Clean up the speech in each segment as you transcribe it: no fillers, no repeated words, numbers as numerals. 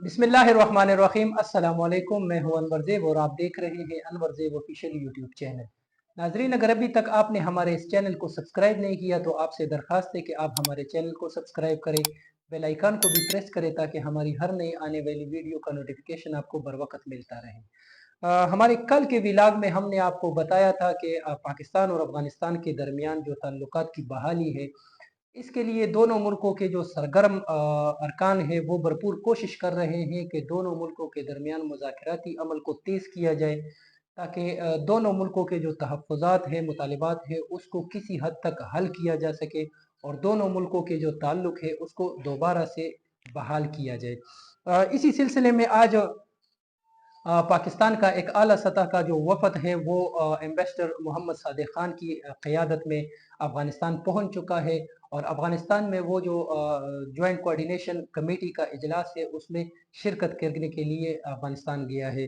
बिस्मिल्लाहिर्रहमानिर्रहीम। अस्सलाम वालेकुम। मैं हूं अनवर ज़ेब और आप देख रहे हैं अनवर ज़ेब ऑफिशियल यूट्यूब चैनल। नाजरीन, अगर अभी तक आपने हमारे इस चैनल को सब्सक्राइब नहीं किया तो आपसे दरख्वास्त है कि आप हमारे चैनल को सब्सक्राइब करें, बेल आइकन को भी प्रेस करें ताकि हमारी हर नई आने वाली वीडियो का नोटिफिकेशन आपको बर वक्त मिलता रहे। हमारे कल के विलाग में हमने आपको बताया था कि पाकिस्तान और अफगानिस्तान के दरमियान जो ताल्लुकात की बहाली है, इसके लिए दोनों मुल्कों के जो सरगर्म अरकान है वो भरपूर कोशिश कर रहे हैं कि दोनों मुल्कों के दरमियान मुज़ाकराती अमल को तेज़ किया जाए ताकि दोनों मुल्कों के जो तहफ़्फ़ुज़ात हैं, मुतालिबात हैं, उसको किसी हद तक हल किया जा सके और दोनों मुल्कों के जो ताल्लुक़ है उसको दोबारा से बहाल किया जाए। इसी सिलसिले में आज पाकिस्तान का एक आला सतह का जो वफद है वो एम्बेसडर मोहम्मद सादिक खान की क़यादत में अफ़गानिस्तान पहुंच चुका है और अफ़गानिस्तान में वो जो जॉइंट कोऑर्डिनेशन कमेटी का इजलास है उसमें शिरकत करने के लिए अफ़गानिस्तान गया है।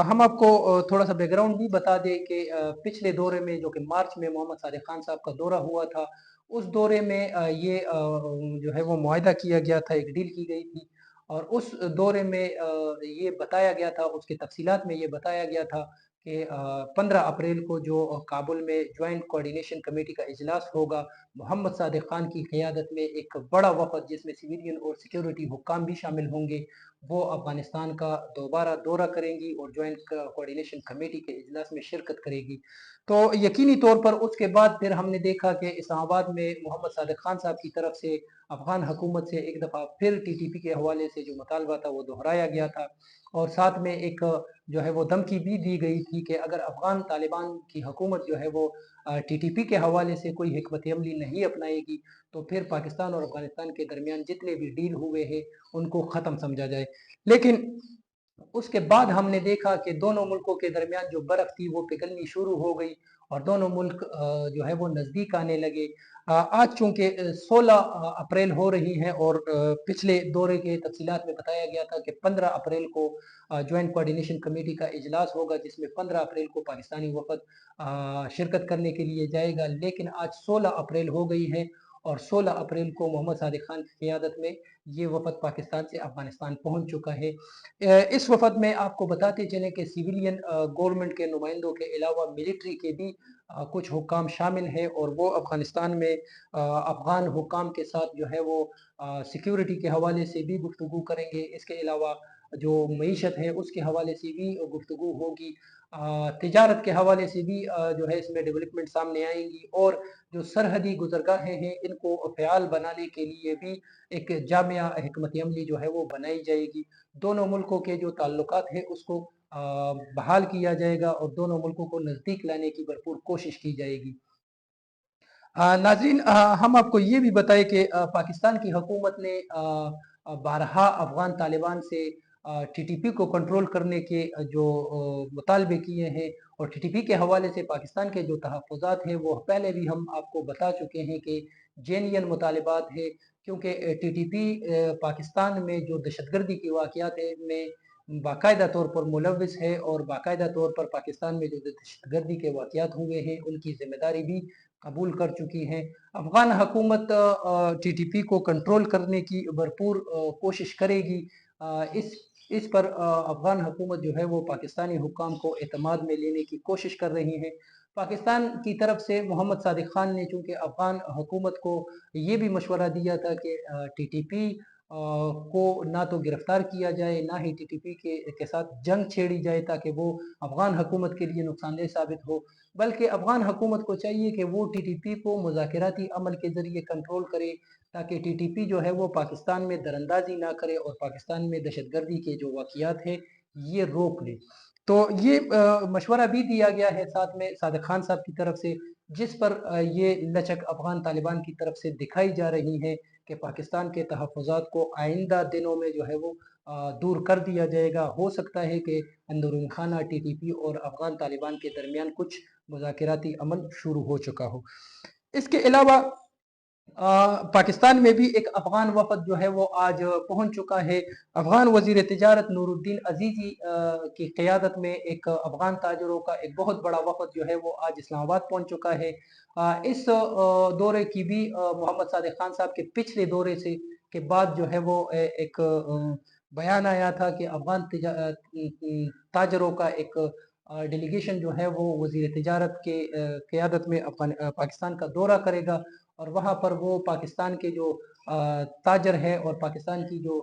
हम आपको थोड़ा सा बैकग्राउंड भी बता दें कि पिछले दौरे में जो कि मार्च में मोहम्मद सादिक खान साहब का दौरा हुआ था, उस दौरे में ये जो है वो मुआहदा किया गया था, एक डील की गई थी और उस दौरे में ये बताया गया था, उसकी तफसीलात में ये बताया गया था कि 15 अप्रैल को जो काबुल में जॉइंट कोऑर्डिनेशन कमेटी का इजलास होगा, मोहम्मद सादिक खान की क़यादत में एक बड़ा वफद जिसमें सिविलियन और सिक्योरिटी हुक्काम भी शामिल होंगे, वो अफ़गानिस्तान का दोबारा दौरा करेंगी और जॉइंट कोऑर्डिनेशन कमेटी के इजलास में शिरकत करेगी। तो यकीनी तौर पर उसके बाद फिर हमने देखा कि इस्लामाबाद में मोहम्मद सादिक खान साहब की तरफ से अफ़गान हुकूमत से एक दफ़ा फिर टीटीपी के हवाले से जो मुतालबा था वो दोहराया गया था और साथ में एक जो है वो धमकी भी दी गई थी कि अगर अफ़गान तालिबान की हुकूमत जो है वो टीटीपी के हवाले से कोई हिकमत अमली नहीं अपनाएगी तो फिर पाकिस्तान और अफ़गानिस्तान के दरमियान जितने भी डील हुए हैं उनको ख़त्म समझा जाए। लेकिन उसके बाद हमने देखा कि दोनों मुल्कों के दरमियान जो बर्फ थी वो पिघलनी शुरू हो गई और दोनों मुल्क जो है वो नज़दीक आने लगे। आज चूंकि 16 अप्रैल हो रही है और पिछले दौरे के तफसीलात में बताया गया था कि 15 अप्रैल को जॉइंट कोऑर्डिनेशन कमेटी का इजलास होगा जिसमें 15 अप्रैल को पाकिस्तानी वफद शिरकत करने के लिए जाएगा, लेकिन आज 16 अप्रैल हो गई है और 16 अप्रैल को मोहम्मद सादिक खान की क़यादत में ये वफद पाकिस्तान से अफगानिस्तान पहुंच चुका है। इस वफद में आपको बताते चले कि सिविलियन गवर्नमेंट के नुमाइंदों के अलावा मिलिट्री के भी कुछ हुक्काम शामिल हैं और वो अफगानिस्तान में अफगान हुक्काम के साथ जो है वो सिक्योरिटी के हवाले से भी गुफ्तगू करेंगे। इसके अलावा जो मईशत है उसके हवाले से भी गुफ्तगू होगी, तिजारत के हवाले से भी जो है इसमें डेवलपमेंट सामने आएंगी और जो सरहदी गुजरगाहें हैं इनको फ़याल बनाने के लिए भी एक जामिया हिकमत अमली जो है वो बनाई जाएगी। दोनों मुल्कों के जो ताल्लुकात है उसको बहाल किया जाएगा और दोनों मुल्कों को नज़दीक लाने की भरपूर कोशिश की जाएगी। नाज़रीन, हम आपको ये भी बताएं कि पाकिस्तान की हुकूमत ने बारहा अफ़गान तालिबान से टीटीपी को कंट्रोल करने के जो मुतालबे किए हैं और टीटीपी के हवाले से पाकिस्तान के जो तहफ़्फ़ुज़ात हैं वो पहले भी हम आपको बता चुके हैं कि जेन्युइन मुतालबात है, क्योंकि टीटीपी पाकिस्तान में जो दहशतगर्दी की वाक़यात है में बाकायदा तौर पर मुलव्विस है और बाकायदा तौर पर पाकिस्तान में जो दहशतगर्दी के वाक़यात हुए हैं उनकी ज़िम्मेदारी भी कबूल कर चुकी हैं। अफ़गान हुकूमत टीटीपी को कंट्रोल करने की भरपूर कोशिश करेगी। इस पर अफ़गान हुकूमत जो है वो पाकिस्तानी हुक्काम को एतमाद में लेने की कोशिश कर रही है। पाकिस्तान की तरफ से मोहम्मद सादिक खान ने चूँकि अफ़गान हुकूमत को ये भी मशवरा दिया था कि टीटीपी को ना तो गिरफ्तार किया जाए, ना ही टीटीपी के साथ जंग छेड़ी जाए ताकि वो अफ़गान हुकूमत के लिए नुकसानदेह साबित हो, बल्कि अफ़गान हुकूमत को चाहिए कि वो टीटीपी को मुज़ाकराती अमल के ज़रिए कंट्रोल करे ताकि टीटीपी जो है वो पाकिस्तान में दरअंदाज़ी ना करे और पाकिस्तान में दहशतगर्दी के जो वाक़यात है ये रोक ले। तो ये मशवरा भी दिया गया है साथ में सादिक खान साहब की तरफ से, जिस पर ये लचक अफ़गान तालिबान की तरफ से दिखाई जा रही है कि पाकिस्तान के तहफ़्फ़ुज़ात को आइंदा दिनों में जो है वो दूर कर दिया जाएगा। हो सकता है कि अंदरून खाना टीटीपी और अफ़गान तालिबान के दरमियान कुछ मुज़ाकराती अमल शुरू हो चुका हो। इसके अलावा पाकिस्तान में भी एक अफ़गान वफ़द जो है वो आज पहुंच चुका है। अफ़गान वज़ीर तिजारत नूरुद्दीन अज़ीज़ी की क़यादत में एक अफ़गान ताजरों का एक बहुत बड़ा वफ़द जो है वो आज इस्लामाबाद पहुंच चुका है। इस दौरे की भी मोहम्मद सादिक खान साहब के पिछले दौरे से के बाद जो है वो एक बयान आया था कि अफ़गान ताजरों का एक डेलीगेशन जो है वो वज़ीर तिजारत के क़यादत में पाकिस्तान का दौरा करेगा और वहाँ पर वो पाकिस्तान के जो ताजर है और पाकिस्तान की जो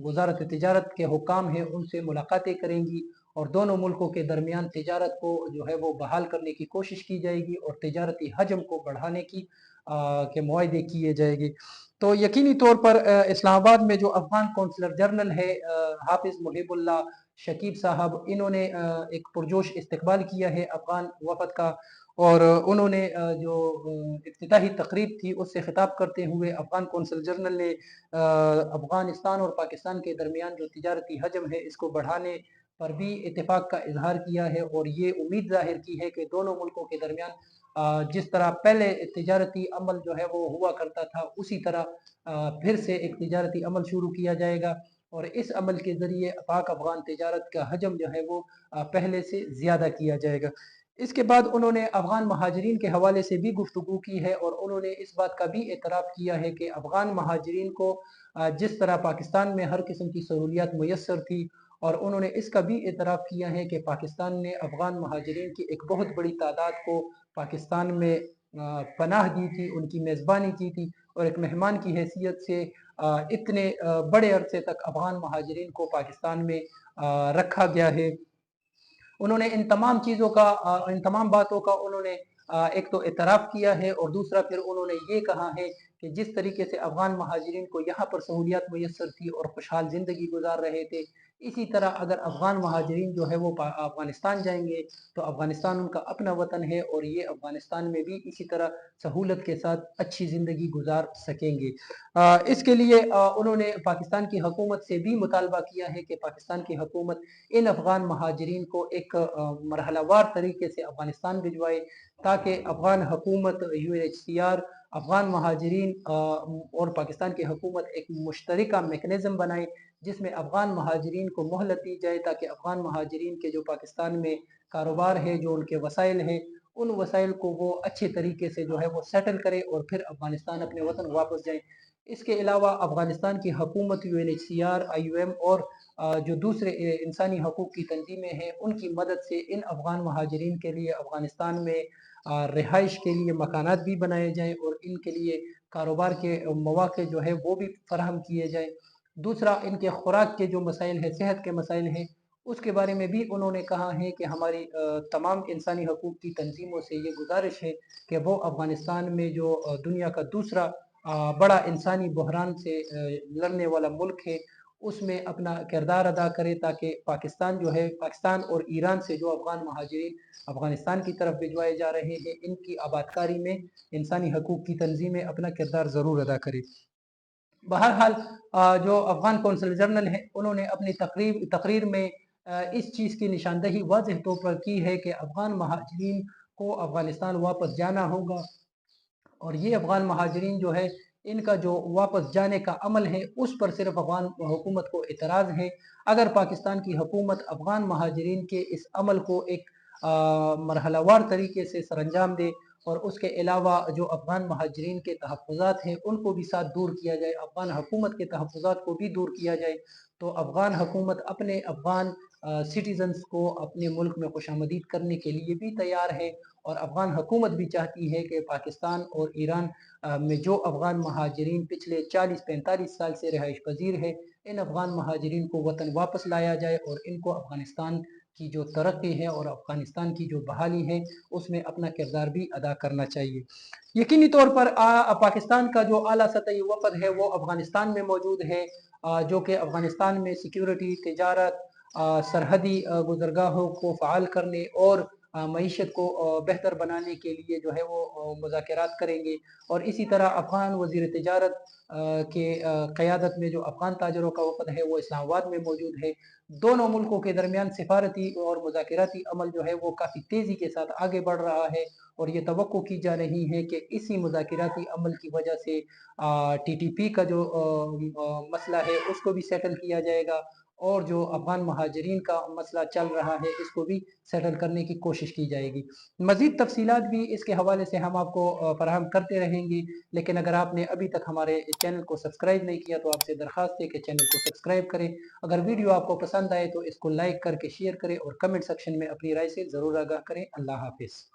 वज़ारत तिजारत के हुक्काम हैं उनसे मुलाकातें करेंगी और दोनों मुल्कों के दरमियान तिजारत को जो है वो बहाल करने की कोशिश की जाएगी और तिजारती हजम को बढ़ाने की के मुआहदे किए जाएंगे। तो यकीनी तौर पर इस्लामाबाद में जो अफ़गान कौंसलर जनरल है हाफिज़ मुहिबुल्लाह शकीब साहब, इन्होंने एक पुरजोश इस्तकबाल किया है अफ़गान वफ़द का और उन्होंने जो इफ्तिताही तकरीब थी उससे खिताब करते हुए अफ़गान कौंसल जनरल ने अफ़गानिस्तान और पाकिस्तान के दरमियान जो तिजारती हजम है इसको बढ़ाने पर भी इत्तेफाक का इजहार किया है और ये उम्मीद जाहिर की है कि दोनों मुल्कों के दरमियान जिस तरह पहले तिजारती अमल जो है वो हुआ करता था उसी तरह फिर से एक तिजारती अमल शुरू किया जाएगा और इस अमल के ज़रिए पाक अफ़गान तिजारत का हजम जो है वो पहले से ज़्यादा किया जाएगा। इसके बाद उन्होंने अफ़गान महाजरीन के हवाले से भी गुफ्तगू की है और उन्होंने इस बात का भी एतराफ़ किया है कि अफ़गान महाजरीन को जिस तरह पाकिस्तान में हर किस्म की सहूलियात मुयस्सर थी और उन्होंने इसका भी एतराफ़ किया है कि पाकिस्तान ने अफ़गान महाजरीन की एक बहुत बड़ी तादाद को पाकिस्तान में पनाह दी थी, उनकी मेज़बानी की थी और एक मेहमान की हैसियत से इतने बड़े अरसे तक अफ़गान महाजरीन को पाकिस्तान में रखा गया है। उन्होंने इन तमाम चीज़ों का इन तमाम बातों का उन्होंने एक तो एतराफ़ किया है और दूसरा फिर उन्होंने ये कहा है कि जिस तरीके से अफ़गान महाजरीन को यहाँ पर सहूलियात मुयस्सर थी और खुशहाल ज़िंदगी गुजार रहे थे, इसी तरह अगर अफ़गान महाजरीन जो है वो अफ़गानिस्तान जाएंगे तो अफ़गानिस्तान उनका अपना वतन है और ये अफ़गानिस्तान में भी इसी तरह सहूलत के साथ अच्छी ज़िंदगी गुजार सकेंगे। इसके लिए उन्होंने पाकिस्तान की हुकूमत से भी मुतालबा किया है कि पाकिस्तान की हुकूमत इन अफ़गान महाजरीन को एक मरहलावार तरीके से अफ़गानिस्तान भिजवाए ताकि अफ़गान हुकूमत UNHCR अफ़गान महाजरीन और पाकिस्तान की हुकूमत एक मुश्तरका मेकनिज़म बनाए जिसमें अफ़गान महाजरीन को मोहलत दी जाए ताकि अफ़गान महाजरीन के जो पाकिस्तान में कारोबार है, जो उनके वसाइल हैं, उन वसाइल को वो अच्छे तरीके से जो है वो सेटल करे और फिर अफ़गानिस्तान अपने वतन वापस जाएँ। इसके अलावा अफ़गानिस्तान की हुकूमत UNHCR, IOM और जो दूसरे इंसानी हकूक़ की तंजीमें हैं उनकी मदद से इन अफ़गान महाजरीन के लिए अफ़गानिस्तान में रिहाइश के लिए मकानात भी बनाए जाएँ और इनके लिए कारोबार के मौक़े जो है वो भी फ़राहम किए जाएँ। दूसरा, इनके खुराक के जो मसाइल हैं, सेहत के मसाइल हैं, उसके बारे में भी उन्होंने कहा है कि हमारी तमाम इंसानी हकूक़ की तंजीमों से ये गुजारिश है कि वो अफ़गानिस्तान में जो दुनिया का दूसरा बड़ा इंसानी बहरान से लड़ने वाला मुल्क है उसमें अपना किरदार अदा करे ताकि पाकिस्तान जो है, पाकिस्तान और ईरान से जो अफ़गान महाजरीन अफ़गानिस्तान की तरफ भिजवाए जा रहे हैं इनकी आबादकारी में इंसानी हकूक़ की तंजीमें अपना किरदार ज़रूर अदा करें। बहरहाल जो अफ़गान कौंसल जनरल है उन्होंने अपनी तकरीर में इस चीज़ की निशानदही वाज़ेह तौर पर की है कि अफ़गान महाजरीन को अफ़गानिस्तान वापस जाना होगा और ये अफ़गान महाजरीन जो है इनका जो वापस जाने का अमल है उस पर सिर्फ अफ़गान हुकूमत को एतराज़ है। अगर पाकिस्तान की हुकूमत अफ़गान महाजरीन के इस अमल को एक मरहलावार तरीके से सरअंजाम दे और उसके अलावा जो अफ़गान महाजरीन के तहफ़्फ़ुज़ात हैं उनको भी साथ दूर किया जाए, अफ़गान हुकूमत के तहफ़्फ़ुज़ात को भी दूर किया जाए, तो अफ़गान हुकूमत अपने अफ़गान सिटीज़न्स को अपने मुल्क में खुशामदीद करने के लिए भी तैयार है और अफ़गान हुकूमत भी चाहती है कि पाकिस्तान और ईरान में जो अफ़गान महाजरीन पिछले 40-45 साल से रिहाइश पजीर है, इन अफ़गान महाजरीन को वतन वापस लाया जाए और इनको अफ़गानिस्तान की जो तरक्की है और अफ़गानिस्तान की जो बहाली है उसमें अपना किरदार भी अदा करना चाहिए। यकीनी तौर पर पाकिस्तान का जो आला सतही वफ़द है वो अफ़गानिस्तान में मौजूद है, जो कि अफ़गानिस्तान में सिक्योरिटी, तिजारत, सरहदी गुज़रगाहों को फ़आल करने और मईशत को बेहतर बनाने के लिए जो है वो मुज़ाकरात करेंगे और इसी तरह अफ़गान वज़ीर तिजारत के क़यादत में जो अफ़गान ताजरों का वफ़द है वो इस्लामाबाद में मौजूद है। दोनों मुल्कों के दरमियान सिफारती और मुज़ाकराती अमल जो है वो काफ़ी तेज़ी के साथ आगे बढ़ रहा है और ये तवक्को की जा रही है कि इसी मुज़ाकराती अमल की वजह से TTP का जो मसला है उसको भी सेटल किया जाएगा اور جو افغان مہاجرین کا مسئلہ چل رہا ہے اس کو بھی سیٹل کرنے کی کوشش کی جائے گی۔ مزید تفصیلات بھی اس کے حوالے سے ہم آپ کو فراہم کرتے رہیں گے، لیکن اگر آپ نے ابھی تک ہمارے چینل کو سبسکرائب نہیں کیا تو آپ سے درخواست ہے کہ چینل کو سبسکرائب کریں۔ اگر ویڈیو آپ کو پسند آئے تو اس کو لائک کر کے شیئر کریں اور کمنٹ سیکشن میں اپنی رائے سے ضرور آگاہ کریں۔ اللہ حافظ۔